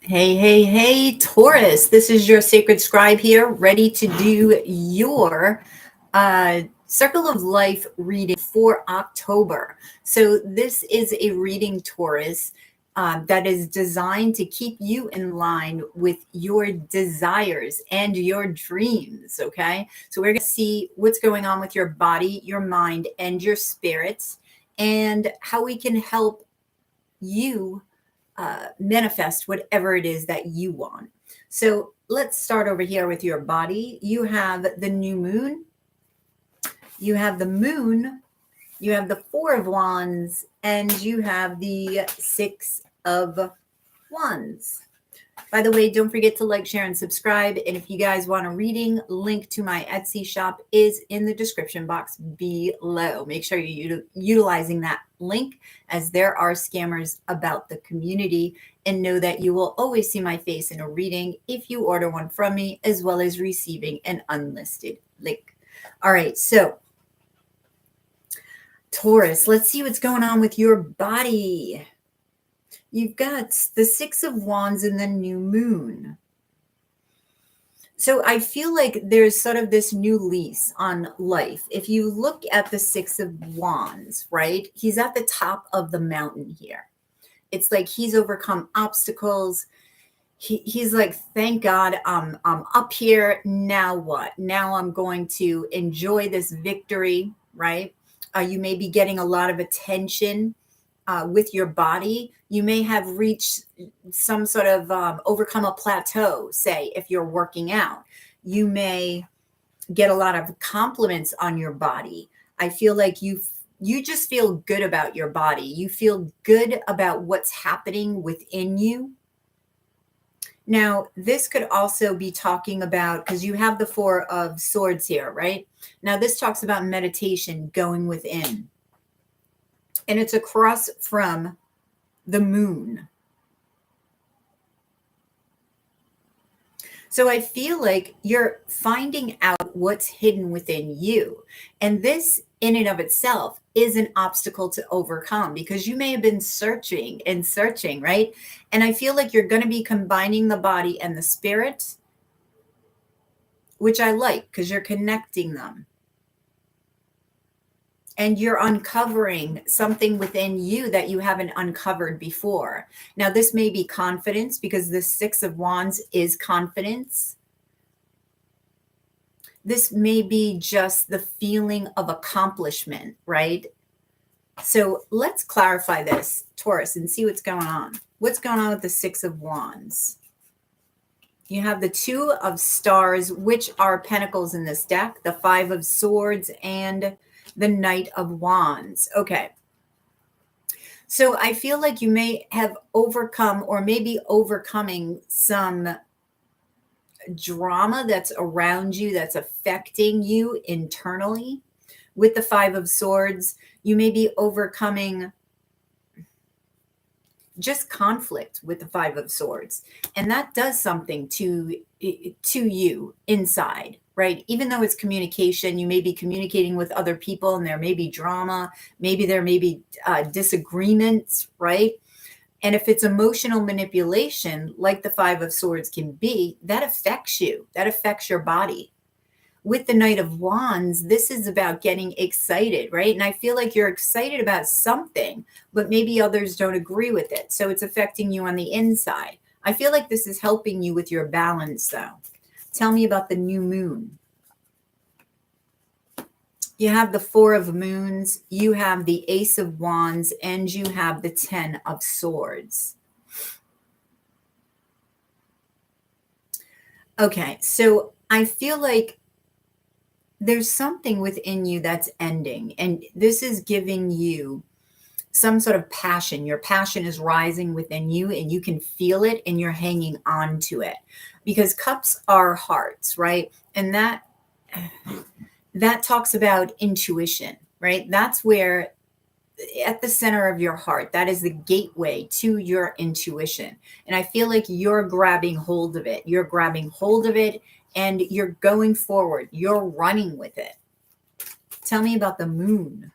Hey, hey, hey, Taurus. This is your sacred scribe here, ready to do your Circle of Life reading for October. So, this is a reading, Taurus, that is designed to keep you in line with your desires and your dreams. Okay. So, we're going to see what's going on with your body, your mind, and your spirits, and how we can help you manifest whatever it is that you want. So let's start over here with your body. You have the new moon, you have the moon, you have the Four of Wands, and you have the Six of Wands. By the way, don't forget to like, share, and subscribe. And if you guys want a reading, link to my Etsy shop is in the description box below. Make sure you're utilizing that link, as there are scammers about the community. And know that you will always see my face in a reading if you order one from me, as well as receiving an unlisted link. All right, so Taurus, let's see what's going on with your body. You've got the Six of Wands and the new moon. So I feel like there's sort of this new lease on life. If you look at the Six of Wands, right? He's at the top of the mountain here. It's like he's overcome obstacles. He's like, thank God I'm up here. Now what? Now I'm going to enjoy this victory, right? You may be getting a lot of attention with your body. You may have reached some sort of overcome a plateau, say, if you're working out. You may get a lot of compliments on your body. I feel like you just feel good about your body. You feel good about what's happening within you. Now, this could also be talking about, because you have the Four of Swords here, right? Now, this talks about meditation, going within. And it's across from the moon. So I feel like you're finding out what's hidden within you. And this in and of itself is an obstacle to overcome, because you may have been searching and searching, right? And I feel like you're going to be combining the body and the spirit, which I like, because you're connecting them. And you're uncovering something within you that you haven't uncovered before. Now, this may be confidence, because the Six of Wands is confidence. This may be just the feeling of accomplishment, right? So let's clarify this, Taurus, and see what's going on. What's going on with the Six of Wands? You have the Two of Stars, which are pentacles in this deck, the Five of Swords, and the Knight of Wands. Okay. So I feel like you may have overcome, or maybe overcoming, some drama that's around you that's affecting you internally. With the Five of Swords, you may be overcoming just conflict with the Five of Swords. And that does something to you inside, right? Even though it's communication, you may be communicating with other people and there may be drama. Maybe there may be disagreements, right? And if it's emotional manipulation, like the Five of Swords can be, that affects you. That affects your body. With the Knight of Wands, this is about getting excited, right? And I feel like you're excited about something, but maybe others don't agree with it. So it's affecting you on the inside. I feel like this is helping you with your balance, though. Tell me about the new moon. You have the Four of Moons, you have the Ace of Wands, and you have the Ten of Swords. Okay, so I feel like there's something within you that's ending, and this is giving you some sort of passion. Your passion is rising within you, and you can feel it, and you're hanging on to it, because cups are hearts, right? And that talks about intuition, right? That's where, at the center of your heart, that is the gateway to your intuition. And I feel like you're grabbing hold of it. You're grabbing hold of it and you're going forward. You're running with it. Tell me about the moon.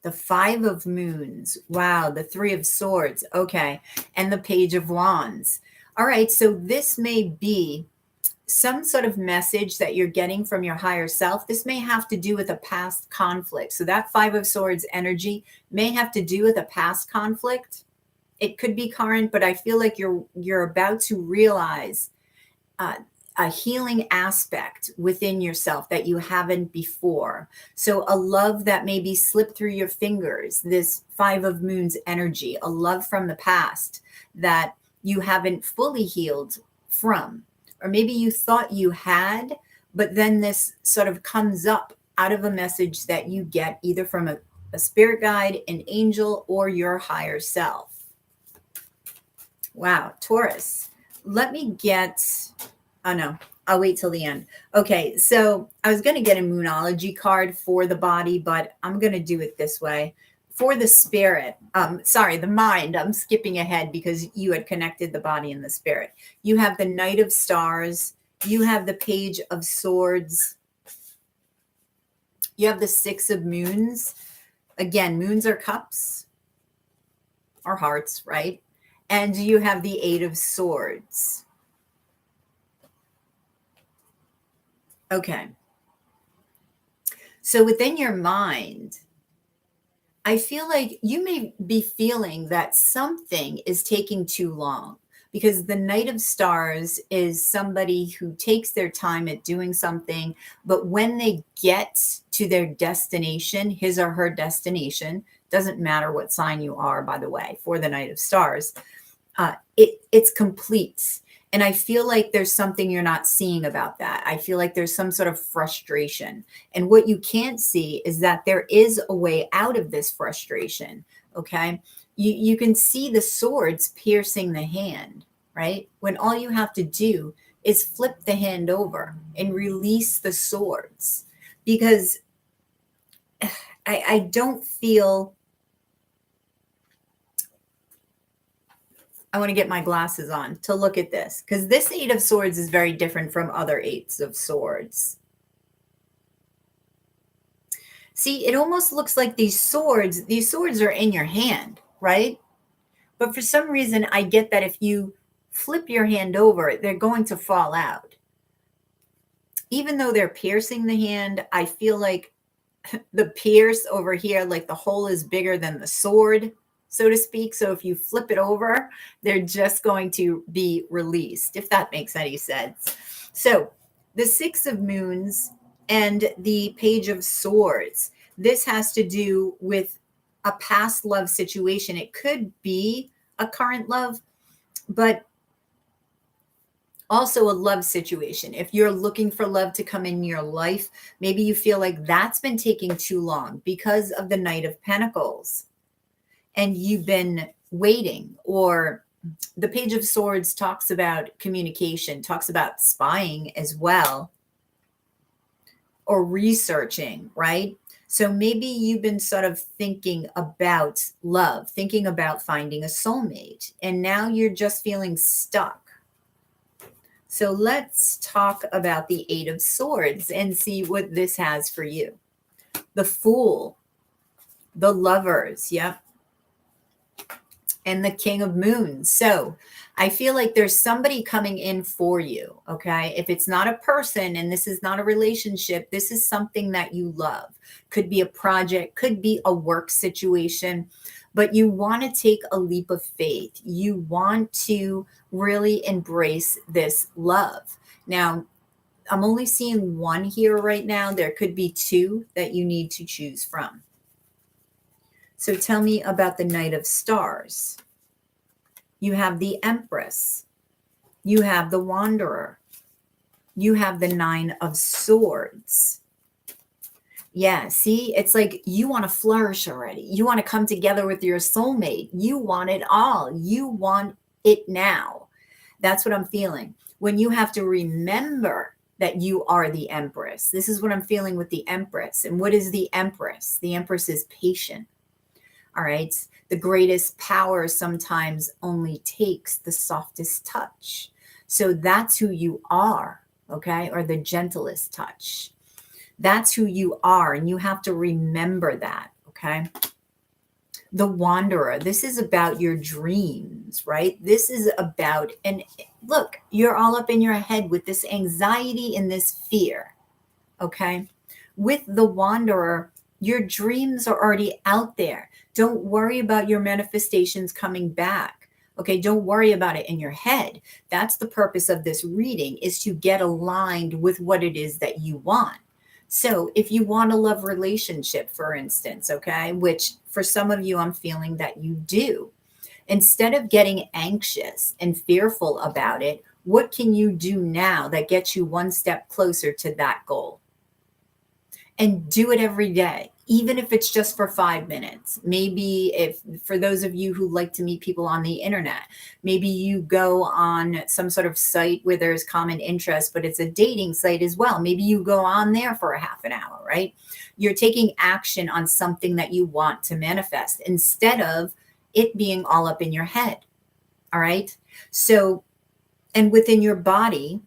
The 5 of Moons. Wow. The 3 of Swords. Okay. And the Page of Wands. All right. So this may be some sort of message that you're getting from your higher self. This may have to do with a past conflict. So that 5 of Swords energy may have to do with a past conflict. It could be current, but I feel like you're about to realize a healing aspect within yourself that you haven't before. So a love that maybe slipped through your fingers, this 5 of Moons energy, a love from the past that you haven't fully healed from. Or maybe you thought you had, but then this sort of comes up out of a message that you get either from a spirit guide, an angel, or your higher self. Wow, Taurus. Let me get, oh no, I'll wait till the end. Okay, so I was going to get a Moonology card for the body, but I'm going to do it this way. For the spirit, the mind, I'm skipping ahead because you had connected the body and the spirit. You have the Knight of Stars. You have the Page of Swords. You have the 6 of Moons. Again, moons are cups or hearts, right? And you have the 8 of Swords. Okay. So within your mind, I feel like you may be feeling that something is taking too long, because the Knight of Stars is somebody who takes their time at doing something, but when they get to their destination, his or her destination, doesn't matter what sign you are, by the way, for the Knight of Stars, it's complete. And I feel like there's something you're not seeing about that. I feel like there's some sort of frustration. And what you can't see is that there is a way out of this frustration, okay? You can see the swords piercing the hand, right? When all you have to do is flip the hand over and release the swords. Because I don't feel... I want to get my glasses on to look at this, because this 8 of Swords is very different from other 8s of Swords. See, it almost looks like these swords are in your hand, right? But for some reason, I get that if you flip your hand over, they're going to fall out. Even though they're piercing the hand, I feel like the pierce over here, like the hole is bigger than the sword, so to speak. So if you flip it over, they're just going to be released, if that makes any sense. So the 6 of Moons and the Page of Swords, this has to do with a past love situation. It could be a current love, but also a love situation. If you're looking for love to come in your life, maybe you feel like that's been taking too long because of the Knight of Pentacles, and you've been waiting. Or the Page of Swords talks about communication, talks about spying as well, or researching, right? So maybe you've been sort of thinking about love, thinking about finding a soulmate, and now you're just feeling stuck. So let's talk about the 8 of Swords and see what this has for you. The Fool, the Lovers, yep, and the King of Moons. So I feel like there's somebody coming in for you, okay? If it's not a person and this is not a relationship, this is something that you love. Could be a project, could be a work situation, but you want to take a leap of faith. You want to really embrace this love. Now, I'm only seeing one here right now. There could be 2 that you need to choose from. So tell me about the Knight of Stars. You have the Empress. You have the Wanderer. You have the 9 of Swords. Yeah, see, it's like you want to flourish already. You want to come together with your soulmate. You want it all. You want it now. That's what I'm feeling. When you have to remember that you are the Empress. This is what I'm feeling with the Empress. And what is the Empress? The Empress is patient. All right. The greatest power sometimes only takes the softest touch. So that's who you are. Okay. Or the gentlest touch. That's who you are. And you have to remember that. Okay. The Wanderer, this is about your dreams, right? This is about, and look, you're all up in your head with this anxiety and this fear, okay? With the Wanderer, your dreams are already out there. Don't worry about your manifestations coming back. Okay, don't worry about it in your head. That's the purpose of this reading, is to get aligned with what it is that you want. So if you want a love relationship, for instance, okay, which for some of you, I'm feeling that you do, instead of getting anxious and fearful about it, what can you do now that gets you one step closer to that goal? And do it every day, even if it's just for 5 minutes. Maybe if, for those of you who like to meet people on the internet, maybe you go on some sort of site where there's common interest, but it's a dating site as well. Maybe you go on there for a half an hour, right? You're taking action on something that you want to manifest instead of it being all up in your head. All right. So, and within your body,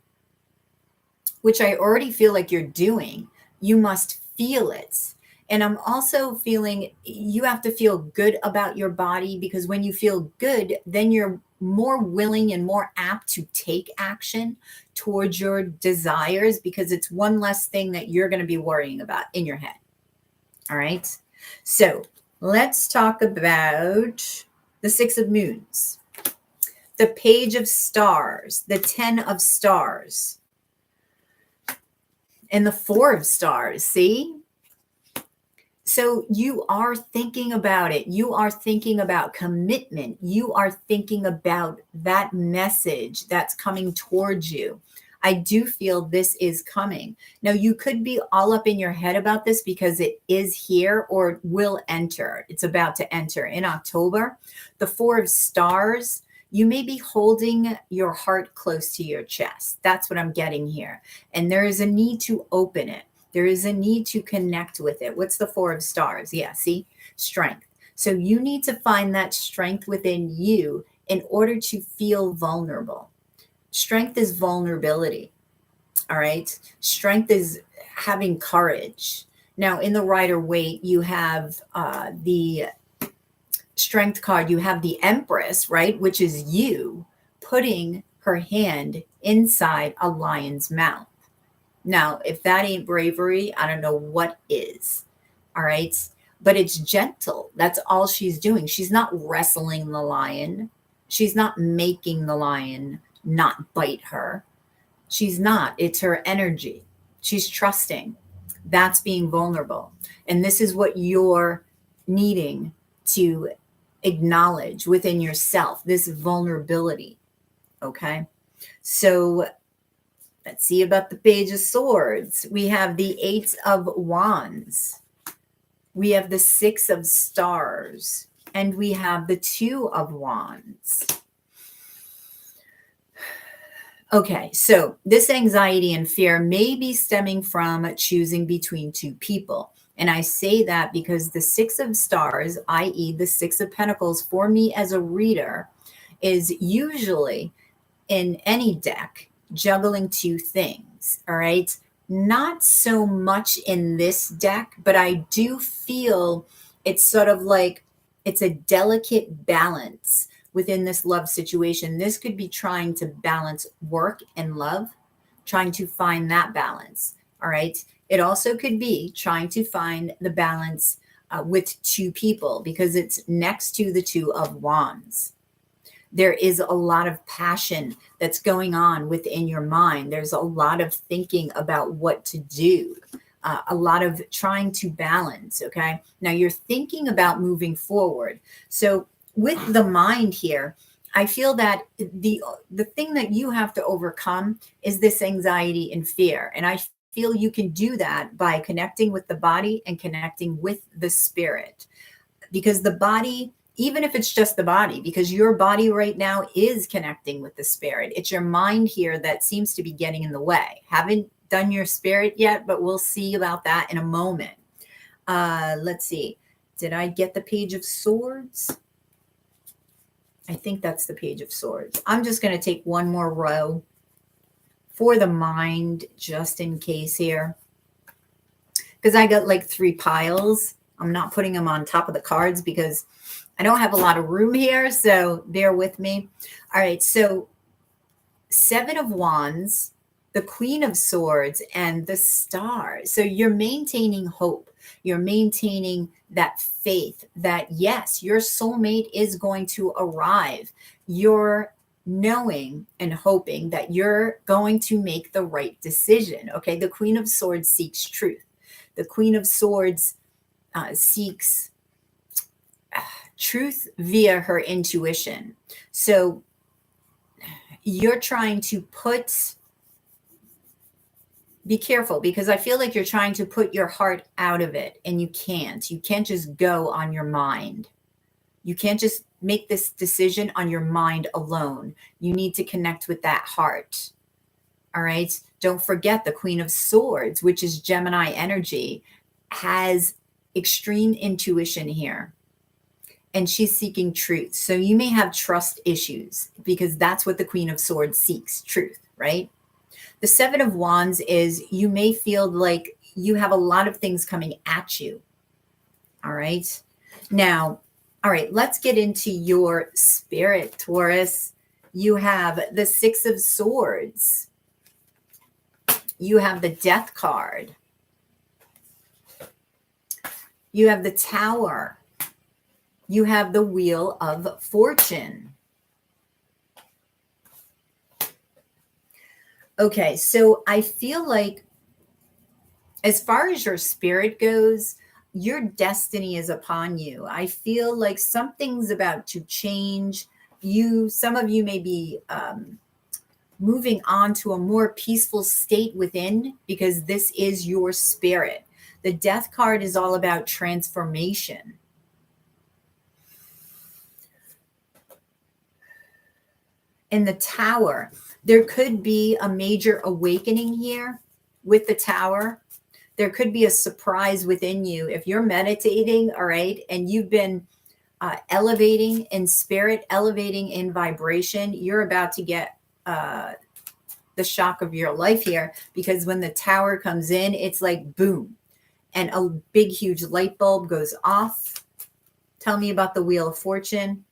which I already feel like you're doing, you must feel it. And I'm also feeling you have to feel good about your body, because when you feel good, then you're more willing and more apt to take action towards your desires, because it's one less thing that you're going to be worrying about in your head. All right. So let's talk about the Six of Moons, the Page of Stars, the 10 of Stars, and the 4 of Stars. See? So you are thinking about it. You are thinking about commitment. You are thinking about that message that's coming towards you. I do feel this is coming. Now, you could be all up in your head about this because it is here or will enter. It's about to enter in October. The 4 of Stars, you may be holding your heart close to your chest. That's what I'm getting here. And there is a need to open it. There is a need to connect with it. What's the 4 of Stars? Yeah, see? Strength. So you need to find that strength within you in order to feel vulnerable. Strength is vulnerability. All right. Strength is having courage. Now, in the Rider-Waite, you have the Strength card. You have the Empress, right? Which is you putting her hand inside a lion's mouth. Now, if that ain't bravery, I don't know what is. All right. But it's gentle. That's all she's doing. She's not wrestling the lion. She's not making the lion not bite her. She's not. It's her energy. She's trusting. That's being vulnerable. And this is what you're needing to acknowledge within yourself, this vulnerability. Okay. So let's see about the Page of Swords. We have the 8 of Wands. We have the 6 of Stars. And we have the 2 of Wands. Okay, so this anxiety and fear may be stemming from choosing between two people. And I say that because the 6 of Stars, i.e. the 6 of Pentacles, for me as a reader, is usually in any deck juggling two things, all right? Not so much in this deck, but I do feel it's sort of like it's a delicate balance within this love situation. This could be trying to balance work and love, trying to find that balance, all right? It also could be trying to find the balance with two people, because it's next to the 2 of Wands. There is a lot of passion that's going on within your mind. There's a lot of thinking about what to do, a lot of trying to balance, okay? Now you're thinking about moving forward. So with the mind here, I feel that the thing that you have to overcome is this anxiety and fear. And I feel you can do that by connecting with the body and connecting with the spirit. Because the body, even if it's just the body, because your body right now is connecting with the spirit. It's your mind here that seems to be getting in the way. Haven't done your spirit yet, but we'll see about that in a moment. Let's see. Did I get the Page of Swords? I think that's the Page of Swords. I'm just going to take one more row for the mind, just in case here, because I got like 3 piles I'm not putting them on top of the cards because I don't have a lot of room here, so bear with me. All right, so Seven of Wands, the Queen of Swords, and the Star. So you're maintaining hope. You're maintaining that faith that, yes, your soulmate is going to arrive. You're knowing and hoping that you're going to make the right decision. Okay, the Queen of Swords seeks truth. The Queen of Swords seeks truth via her intuition. So you're trying to be careful, because I feel like you're trying to put your heart out of it, and you can't. You can't just go on your mind. You can't just make this decision on your mind alone. You need to connect with that heart. All right. Don't forget the Queen of Swords, which is Gemini energy, has extreme intuition here. And she's seeking truth. So you may have trust issues, because that's what the Queen of Swords seeks, truth, right? The Seven of Wands is you may feel like you have a lot of things coming at you. All right. Now, all right, let's get into your spirit, Taurus. You have the Six of Swords. You have the Death card. You have the Tower. You have the Wheel of Fortune. Okay, so I feel like as far as your spirit goes, your destiny is upon you. I feel like something's about to change. Some of you may be moving on to a more peaceful state within, because this is your spirit. The Death card is all about transformation. In the Tower, there could be a major awakening here with the Tower. There could be a surprise within you. If you're meditating, all right, and you've been elevating in spirit, elevating in vibration, you're about to get the shock of your life here, because when the Tower comes in, it's like boom, and a big, huge light bulb goes off. Tell me about the Wheel of Fortune.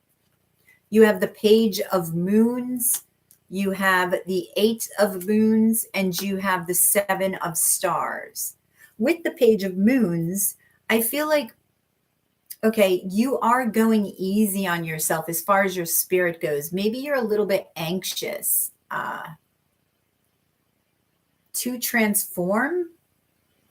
You have the Page of Moons, you have the Eight of Moons, and you have the Seven of Stars. With the Page of Moons, I feel like, okay, you are going easy on yourself as far as your spirit goes. Maybe you're a little bit anxious to transform,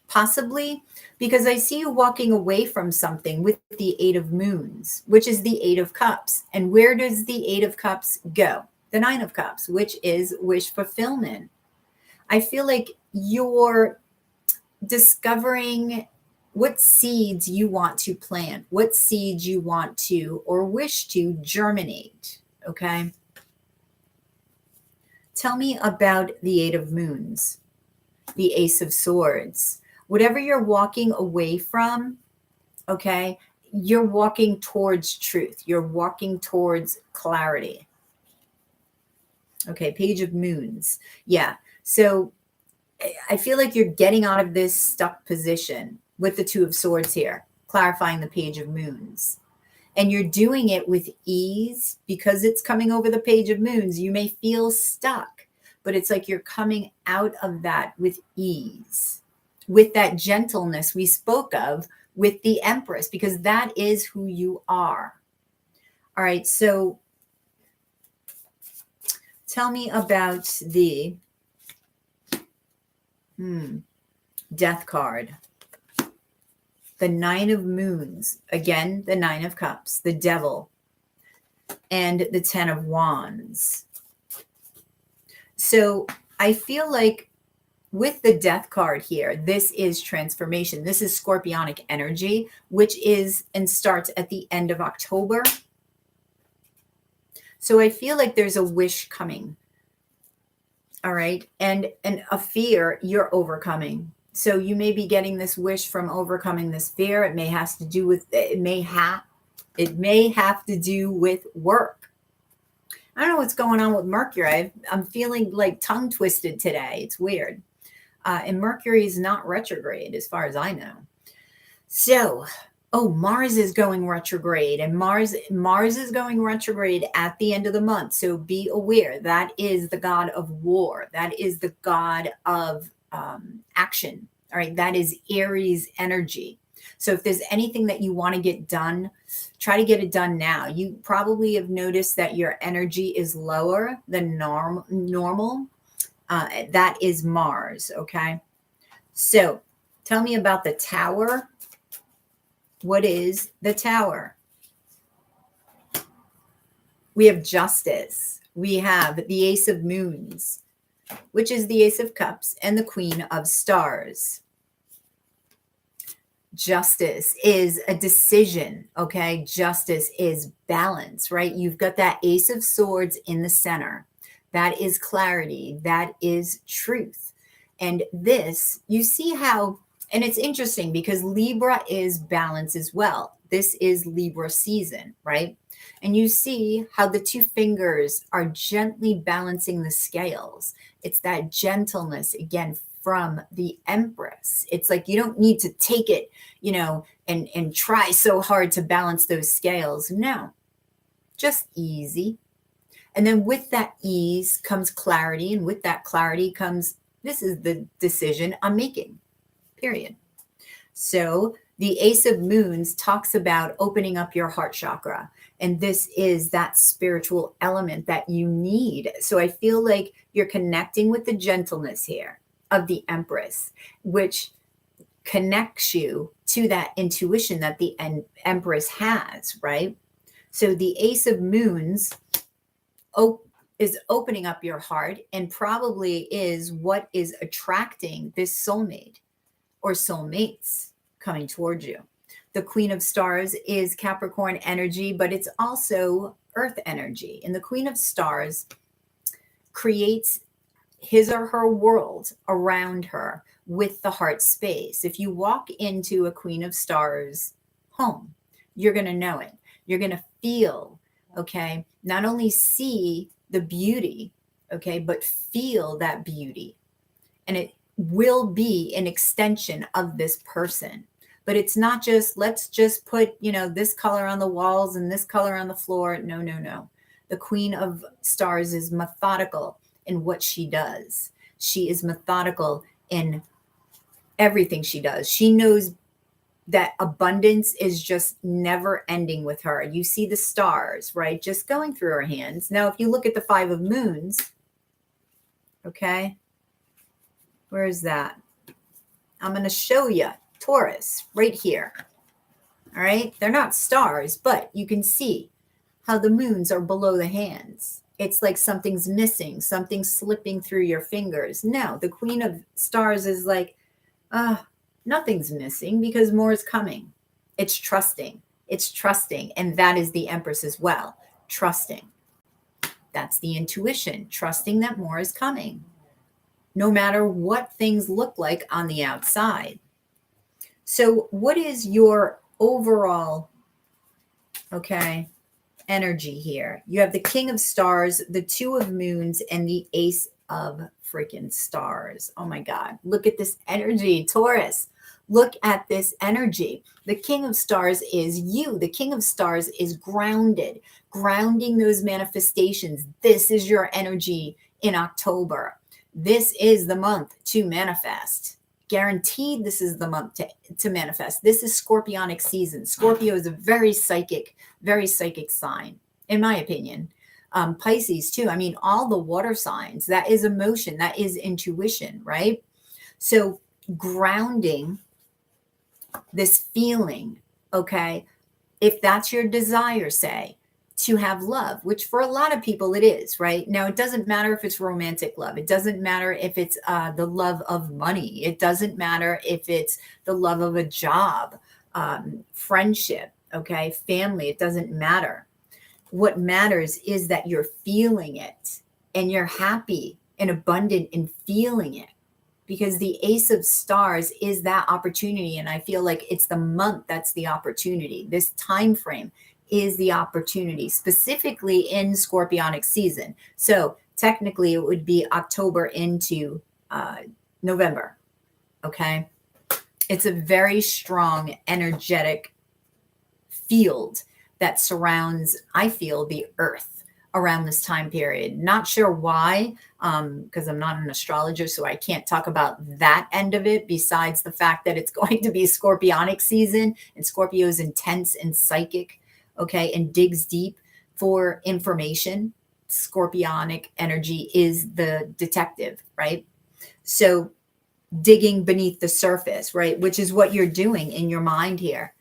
possibly, because I see you walking away from something with the Eight of Moons, which is the Eight of Cups. And where does the Eight of Cups go? The Nine of Cups, which is wish fulfillment. I feel like you're discovering what seeds you want to plant, what seeds you want to or wish to germinate, okay? Tell me about the Eight of Moons, the Ace of Swords. Whatever you're walking away from, okay, you're walking towards truth. You're walking towards clarity. Okay, Page of Moons. Yeah, so I feel like you're getting out of this stuck position with the Two of Swords here, clarifying the Page of Moons. And you're doing it with ease because it's coming over the Page of Moons. You may feel stuck, but it's like you're coming out of that with ease, with that gentleness we spoke of with the Empress, because that is who you are. All right, so tell me about the Death card. The Nine of Moons. Again, the Nine of Cups, the Devil, and the Ten of Wands. So I feel like with the Death card here, this is transformation. This is scorpionic energy, which is and starts at the end of October. So I feel like there's a wish coming. All right. And a fear you're overcoming. So you may be getting this wish from overcoming this fear. It may have to do with work. I don't know what's going on with Mercury. I'm feeling like tongue twisted today. It's weird. And Mercury is not retrograde as far as I know. So, Oh, Mars is going retrograde, and Mars is going retrograde at the end of the month. So be aware, that is the god of war. That is the god of action. All right, that is Aries energy. So if there's anything that you want to get done, try to get it done now. You probably have noticed that your energy is lower than normal. That is Mars. Okay, so tell me about the Tower. What is the Tower? We have Justice. We have the Ace of Moons, which is the Ace of Cups, and the Queen of Stars. Justice is a decision, okay? Justice is balance, right? You've got that Ace of Swords in the center. That is clarity. That is truth. And this, you see how, and it's interesting because Libra is balance as well. This is Libra season, right? And you see how the two fingers are gently balancing the scales. It's that gentleness, again, from the Empress. It's like you don't need to take it, and try so hard to balance those scales. No, just easy. And then with that ease comes clarity. And with that clarity comes, this is the decision I'm making, period. So the Ace of Moons talks about opening up your heart chakra. And this is that spiritual element that you need. So I feel like you're connecting with the gentleness here of the Empress, which connects you to that intuition that the Empress has, right? So the Ace of Moons is opening up your heart, and probably is what is attracting this soulmate or soulmates coming towards you. The Queen of Stars is Capricorn energy, but it's also Earth energy. And the Queen of Stars creates his or her world around her with the heart space. If you walk into a Queen of Stars home, you're going to know it. You're going to feel, okay, not only see the beauty, okay, but feel that beauty. And it will be an extension of this person. But it's not just, let's just put, this color on the walls and this color on the floor. No, no, no. The Queen of Stars is methodical in what she does. She is methodical in everything she does. She knows that abundance is just never ending with her. You see the stars, right? Just going through her hands. Now, if you look at the Five of Moons, okay, where is that? I'm going to show you Taurus right here. All right. They're not stars, but you can see how the moons are below the hands. It's like something's missing, something's slipping through your fingers. No, the Queen of Stars is like, nothing's missing because more is coming. It's trusting. It's trusting. And that is the Empress as well. Trusting. That's the intuition. Trusting that more is coming, no matter what things look like on the outside. So what is your overall, energy here? You have the King of Stars, the Two of Moons, and the Ace of freaking Stars. Oh my God. Look at this energy, Taurus. Look at this energy. The King of Stars is you. The King of Stars is grounded, grounding those manifestations. This is your energy in October. This is the month to manifest. Guaranteed this is the month to manifest. This is Scorpionic season. Scorpio is a very psychic sign, in my opinion. Pisces too. I mean, all the water signs, that is emotion, that is intuition, right? So grounding this feeling, okay? If that's your desire, say, to have love, which for a lot of people it is, right? Now, it doesn't matter if it's romantic love. It doesn't matter if it's the love of money. It doesn't matter if it's the love of a job, friendship, okay, family. It doesn't matter. What matters is that you're feeling it and you're happy and abundant in feeling it, because the Ace of Stars is that opportunity. And I feel like it's the month that's the opportunity. This time frame is the opportunity, specifically in Scorpionic season. So technically it would be October into November. Okay. It's a very strong, energetic field that surrounds, I feel, the earth around this time period. Not sure why, because I'm not an astrologer, so I can't talk about that end of it, besides the fact that it's going to be scorpionic season, and Scorpio is intense and psychic, okay, and digs deep for information. Scorpionic energy is the detective, right? So digging beneath the surface, right? Which is what you're doing in your mind here.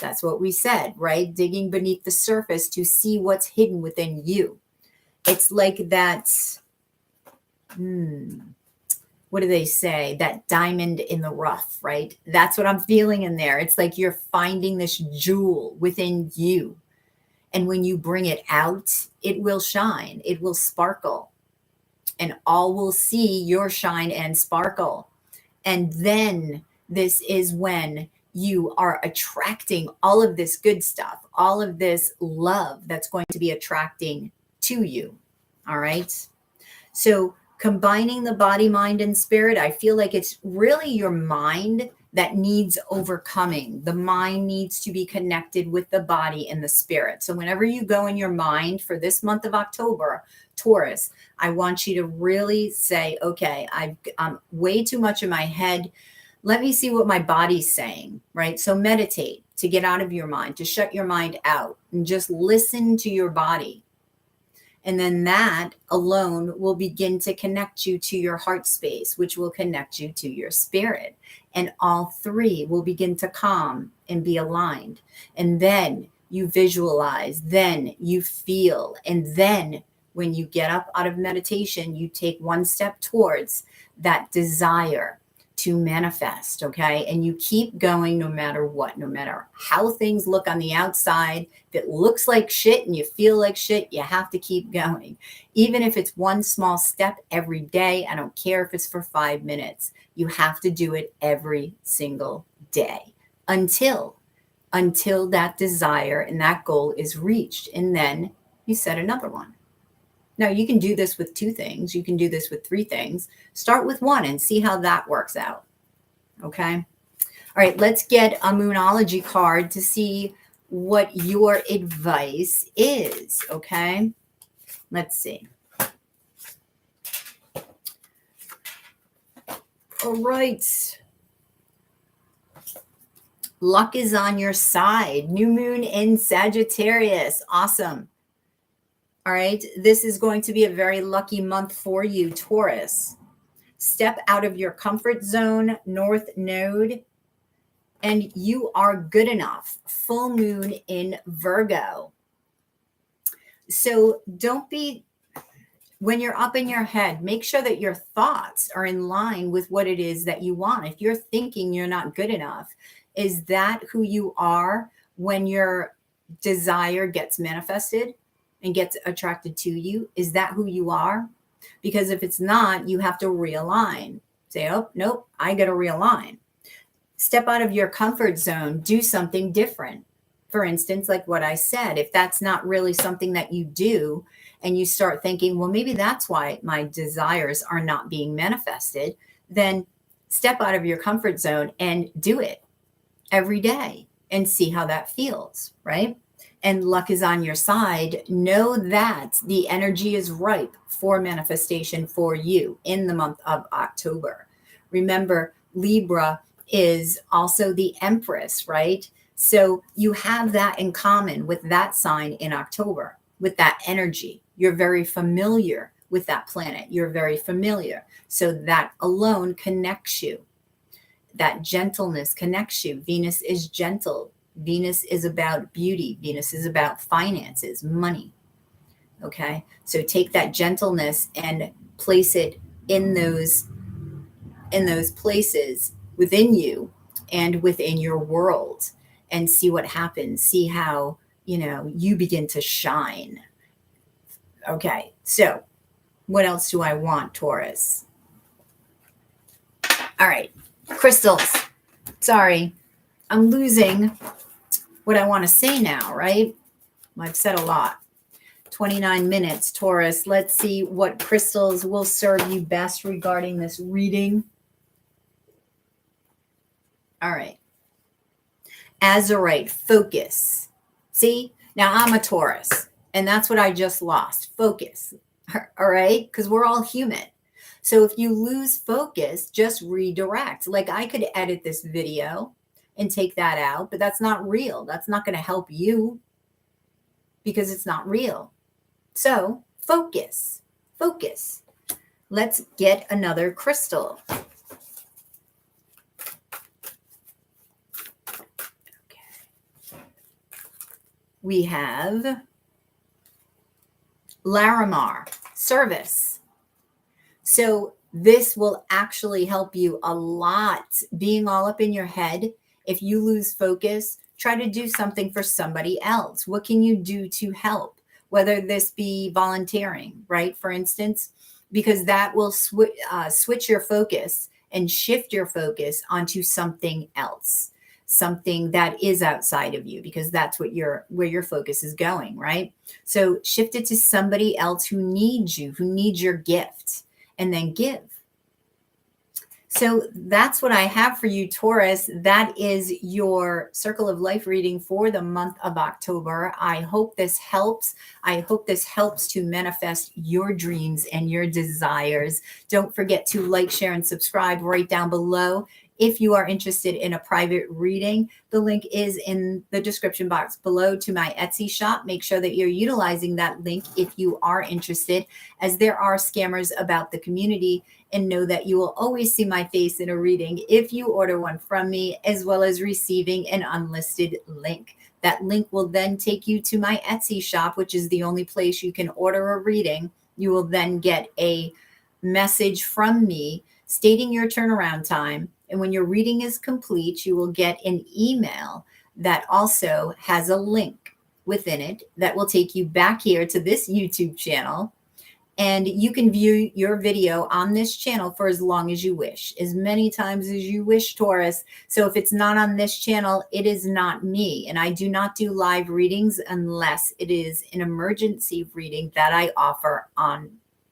That's what we said, right? Digging beneath the surface to see what's hidden within you. It's like that, what do they say? That diamond in the rough, right? That's what I'm feeling in there. It's like you're finding this jewel within you. And when you bring it out, it will shine. It will sparkle. And all will see your shine and sparkle. And then this is when you are attracting all of this good stuff, all of this love that's going to be attracting to you. All right. So combining the body, mind, and spirit, I feel like it's really your mind that needs overcoming. The mind needs to be connected with the body and the spirit. So whenever you go in your mind for this month of October, Taurus, I want you to really say, okay, I'm way too much in my head. Let me see what my body's saying, right? So meditate to get out of your mind, to shut your mind out and just listen to your body. And then that alone will begin to connect you to your heart space, which will connect you to your spirit. And all three will begin to calm and be aligned. And then you visualize, then you feel, and then when you get up out of meditation, you take one step towards that desire to manifest, okay? And you keep going no matter what, no matter how things look on the outside. If it looks like shit and you feel like shit, you have to keep going. Even if it's one small step every day, I don't care if it's for 5 minutes. You have to do it every single day until that desire and that goal is reached. And then you set another one. Now, you can do this with 2 things. You can do this with 3 things. Start with 1 and see how that works out. Okay. All right. Let's get a Moonology card to see what your advice is. Okay. Let's see. All right. Luck is on your side. New moon in Sagittarius. Awesome. All right, this is going to be a very lucky month for you, Taurus. Step out of your comfort zone, North Node, and you are good enough. Full moon in Virgo. So don't be, when you're up in your head, make sure that your thoughts are in line with what it is that you want. If you're thinking you're not good enough, is that who you are when your desire gets manifested and gets attracted to you? Is that who you are? Because if it's not, you have to realign. Say, oh, nope, I got to realign. Step out of your comfort zone. Do something different. For instance, like what I said, if that's not really something that you do and you start thinking, well, maybe that's why my desires are not being manifested, then step out of your comfort zone and do it every day and see how that feels, right? And luck is on your side. Know that the energy is ripe for manifestation for you in the month of October. Remember, Libra is also the Empress, right? So you have that in common with that sign in October, with that energy. You're very familiar with that planet. You're very familiar. So that alone connects you. That gentleness connects you. Venus is gentle. Venus is about beauty. Venus is about finances, money. Okay. So take that gentleness and place it in those places within you and within your world and see what happens. See how, you begin to shine. Okay. So what else do I want, Taurus? All right. Crystals. Sorry. I'm losing what I want to say now, right? I've said a lot. 29 minutes, Taurus. Let's see what crystals will serve you best regarding this reading. All right. Azurite, focus. See, now I'm a Taurus, and that's what I just lost. Focus. All right. Because we're all human. So if you lose focus, just redirect. Like I could edit this video and take that out, but that's not real. That's not going to help you because it's not real. So focus, focus. Let's get another crystal. Okay. We have Larimar, service. So this will actually help you a lot. Being all up in your head, if you lose focus, try to do something for somebody else. What can you do to help? Whether this be volunteering, right? For instance, because that will switch your focus and shift your focus onto something else, something that is outside of you, because that's what where your focus is going, right? So shift it to somebody else who needs you, who needs your gift, and then give. So that's what I have for you, Taurus. That is your Circle of Life reading for the month of October. I hope this helps. I hope this helps to manifest your dreams and your desires. Don't forget to like, share, and subscribe right down below. If you are interested in a private reading, the link is in the description box below to my Etsy shop. Make sure that you're utilizing that link if you are interested, as there are scammers about the community. And know that you will always see my face in a reading if you order one from me, as well as receiving an unlisted link. That link will then take you to my Etsy shop, which is the only place you can order a reading. You will then get a message from me stating your turnaround time. And when your reading is complete, you will get an email that also has a link within it that will take you back here to this YouTube channel. And you can view your video on this channel for as long as you wish, as many times as you wish, Taurus. So if it's not on this channel, it is not me. And I do not do live readings unless it is an emergency reading that I offer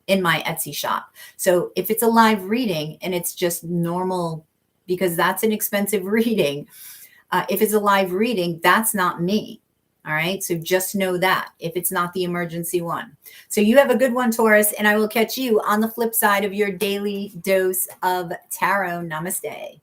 in my Etsy shop. So if it's a live reading and it's just normal, because that's an expensive reading, if it's a live reading, that's not me. All right. So just know that if it's not the emergency one. So you have a good one, Taurus, and I will catch you on the flip side of your daily dose of tarot. Namaste.